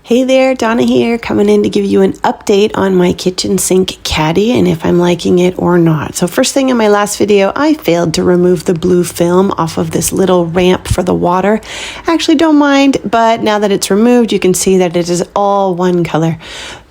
Hey there, Donna here, coming in to give you an update on my kitchen sink caddy and if I'm liking it or not. So first thing in my last video, I failed to remove the blue film off of this little ramp for the water. Actually don't mind, but now that it's removed, you can see that it is all one color.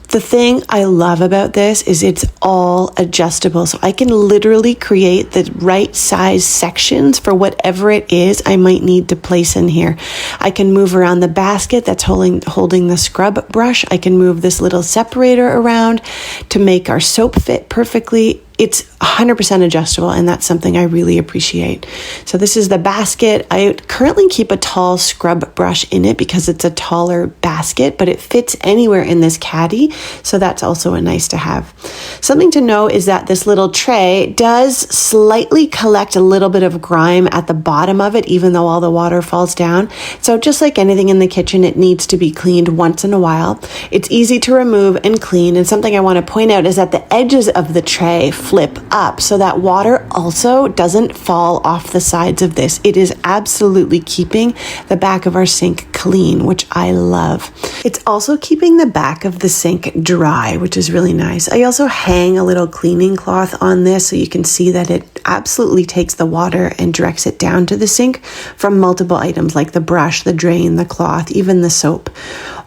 The thing I love about this is it's all adjustable. So I can literally create the right size sections for whatever it is I might need to place in here. I can move around the basket that's holding the scrub brush. I can move this little separator around to make our soap fit perfectly. It's 100% adjustable, and that's something I really appreciate. So this is the basket. I currently keep a tall scrub brush in it because it's a taller basket, but it fits anywhere in this caddy, so that's also a nice to have. Something to know is that this little tray does slightly collect a little bit of grime at the bottom of it, even though all the water falls down. So just like anything in the kitchen, it needs to be cleaned once in a while. It's easy to remove and clean, and something I want to point out is that the edges of the tray flip up so that water also doesn't fall off the sides of this. It is absolutely keeping the back of our sink clean, which I love. It's also keeping the back of the sink dry, which is really nice. I also hang a little cleaning cloth on this so you can see that it absolutely takes the water and directs it down to the sink from multiple items like the brush, the drain, the cloth, even the soap.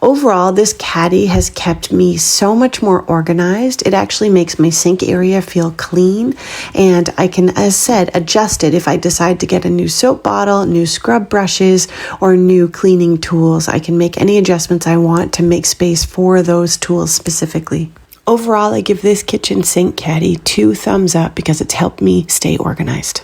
Overall, this caddy has kept me so much more organized. It actually makes my sink area feel clean, and I can, as said, adjust it if I decide to get a new soap bottle, new scrub brushes, or new cleaning tools. I can make any adjustments I want to make space for those tools specifically. Overall, I give this kitchen sink caddy 2 thumbs up because it's helped me stay organized.